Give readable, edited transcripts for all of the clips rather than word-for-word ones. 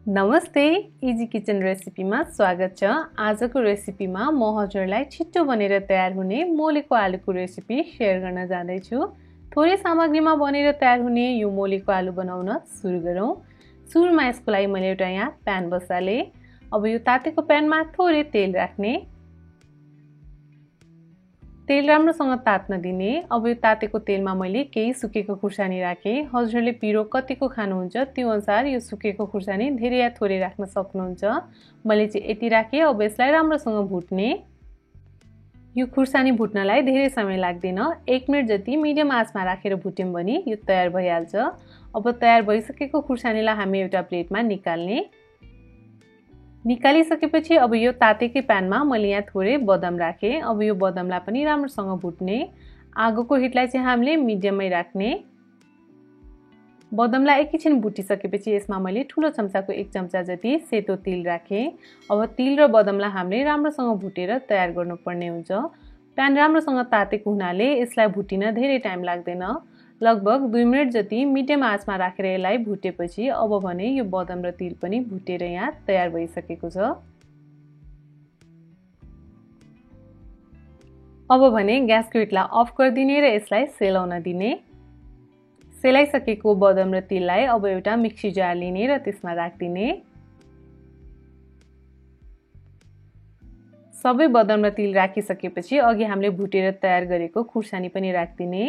नमस्ते, easy kitchen रेसिपीमा स्वागत छ। आजको रेसिपीमा म हजुरलाई छिट्टो बनेर तयार हुने मोलेको आलुको रेसिपी शेयर गर्न जाँदैछु। थोरै सामग्रीमा बनेर तयार हुने यो मोलेको आलु बनाउन सुरु गरौँ। सुरुमा यसको लागि मैले एउटा यहाँ प्यान बसाले। अब यो तातेको प्यानमा थोरै तेल राख्ने। तेल राम्रोसँग तात्न दिने। अब यो तातेको तेलमा मैले केही सुकेको खुर्सानी राखे। हजुरले पिरो कतिको खानुहुन्छ त्यो अनुसार यो सुकेको खुर्सानी धेरै या थोरै राख्न सक्नुहुन्छ। मैले चाहिँ यति राखे। अब यसलाई राम्रोसँग भुट्ने। यो खुर्सानी भुट्नलाई धेरै समय लाग्दैन। 1 मिनेट जति मिडियम आँचमा राखेर भुट्यौं भने यो तयार भइहाल्छ। अब तयार भइसकेको खुर्सानीलाई हामी एउटा प्लेटमा निकाल्ने। निकालिसकेपछि अब यो तातेकै प्यानमा मैले यहाँ थोरै बदाम राखे। अब यो बदामलाई पनि राम्रोसँग भुट्ने। आगोको हिटलाई चाहिँ हामीले मिडियममै राख्ने। बदामलाई एकैछिन भुटिसकेपछि यसमा मैले ठुलो चम्चाको 1 चम्चा जति सेतो तिल राखे। अब तिल र बदामलाई हामीले राम्रोसँग भुटेर तयार गर्नुपर्ने हुन्छ। प्यान राम्रोसँग तातेको हुनाले यसलाई भुटिन धेरै टाइम लाग्दैन। लगभग 2 मिनेट जति मिडियम आँचमा राखेर यसलाई भुटेपछि अब भने यो बदाम र तिल पनि भुटेर यहाँ तयार भइसकेको छ। अब भने ग्यासको हिटलाई अफ गरिदिने र यसलाई सेलाउन दिने। सेलाइसकेको बदाम र तिललाई अब एउटा मिक्सी जार लिने र त्यसमा राखिदिने। सबै बदाम र तिल राखिसकेपछि अघि हामीले भुटेर तयार गरेको खुर्सानी पनि राखिदिने।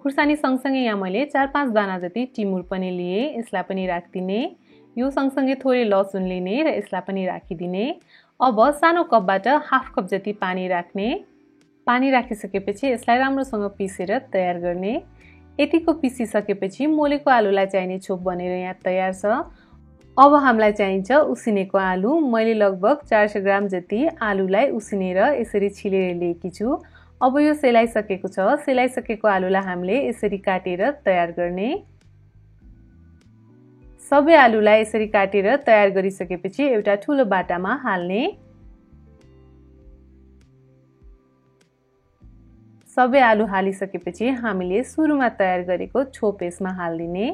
खुर्सानी सँगसँगै यहाँ मैले 4-5 दाना जति टिमुर पनि लिए। यसलाई पनि राखिदिने। यो सँगसँगै थोरै लसुन लिने र यसलाई पनि राखिदिने। अब सानो कपबाट हाफ कप जति पानी राख्ने। पानी राखिसकेपछि यसलाई राम्रोसँग पिसेर तयार गर्ने। यतिको पिसिसकेपछि मोलेको आलुलाई चाहिने छोप बनेर यहाँ तयार छ। अब हामीलाई चाहिन्छ उसिनेको आलु। मैले लगभग 400 ग्राम जति आलुलाई उसिनेर यसरी छिलेर लिएकी छु। अब यो सेलाइसकेको छ। सेलाइसकेको आलुलाई हामीले यसरी काटेर तयार गर्ने। सबै आलुलाई यसरी काटेर तयार गरिसकेपछि एउटा ठुलो बाटामा हाल्ने। सबै आलु हालिसकेपछि हामीले सुरुमा तयार गरेको छोप यसमा हाल्दिने।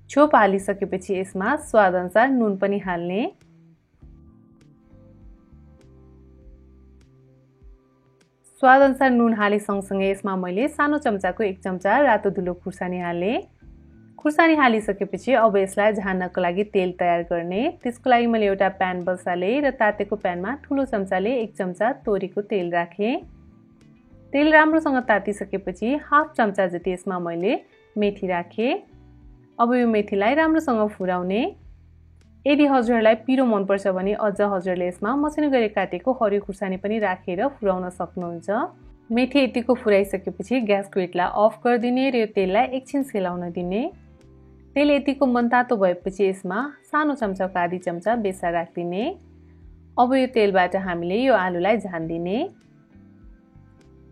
छोप हालिसकेपछि यसमा स्वादअनुसार नुन पनि हाल्ने। स्वादअनुसार नुन हाले सँगसँगै यसमा मैले सानो चम्चाको 1 चम्चा रातो धुलो खुर्सानी हाले। खुर्सानी हालिसकेपछि अब यसलाई झान्नको लागि तेल तयार गर्ने। त्यसको लागि मैले एउटा प्यान बसाले र तातेको प्यानमा ठुलो चम्चाले 1 चम्चा तोरीको तेल राखे। तेल राम्रोसँग तातिसकेपछि हाफ चम्चा जति यसमा मैले मेथी राखे। अब यो मेथीलाई राम्रोसँग फुराउने। यदि हजुरलाई पिरो मन पर्छ भने अझ हजुरले यसमा मसिनो गरी काटेको हरियो खुर्सानी पनि राखेर फुराउन सक्नुहुन्छ। मेथी यतिको फुराइसकेपछि ग्यासको हिटलाई अफ गरिदिने र यो तेललाई एकछिन सेलाउन दिने। तेल यतिको मनतातो भएपछि यसमा सानो चम्चाको आधी चम्चा बेसार राखिदिने। अब यो तेलबाट हामीले यो आलुलाई झानिदिने।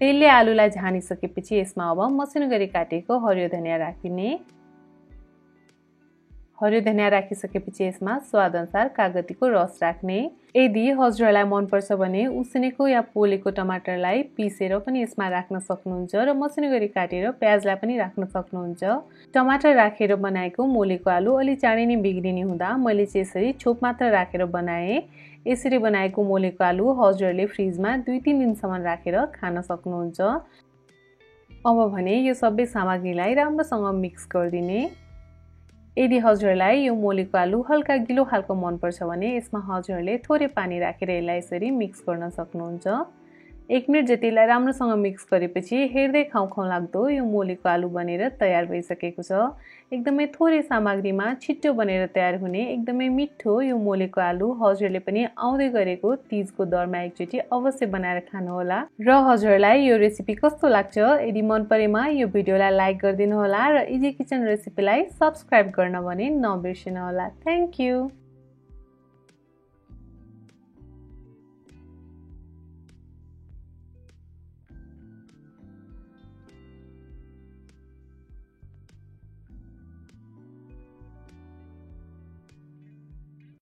तेलले आलुलाई झानिसकेपछि यसमा अब मसिनो गरी काटेको हरियो धनिया राखिदिने। हरियो धनिया राखिसकेपछि यसमा स्वादअनुसार कागतीको रस राख्ने। यदि हजुरलाई मन पर्छ भने उसिनेको या पोलेको टमाटरलाई पिसेर पनि यसमा राख्न सक्नुहुन्छ र मसिनो गरी काटेर प्याजलाई पनि राख्न सक्नुहुन्छ। टमाटर राखेर बनाएको मोलेको आलु अलि चाँडै नै बिग्रिने हुँदा मैले चाहिँ यसरी छोप मात्र राखेर बनाए। यसरी बनाएको मोलेको आलु हजुरले फ्रिजमा 2-3 दिनसम्म राखेर खान सक्नुहुन्छ। अब भने यो सबै सामग्रीलाई राम्रोसँग मिक्स गरिदिने। यदि हजुरलाई यो मोलेको आलु हल्का गिलो खालको मन पर्छ भने यसमा हजुरले थोरै पानी राखेर यसलाई यसरी मिक्स गर्न सक्नुहुन्छ। 1 मिनेट जति यसलाई राम्रोसँग मिक्स गरेपछि हेर्दै खाउँ लाग्दो यो मोलेको आलु बनेर तयार भइसकेको छ। एकदमै थोरै सामग्रीमा छिट्टो बनेर तयार हुने एकदमै मिठो यो मोलेको आलु हजुरले पनि आउँदै गरेको तीजको दौरमा एकचोटि अवश्य बनाएर खानुहोला। र हजुरलाई यो रेसिपी कस्तो लाग्छ? यदि मन परेमा यो भिडियोलाई लाइक गरिदिनु होला र इजी किचन रेसिपीलाई सब्स्क्राइब गर्न भने नबिर्सिनु होला। Thank you.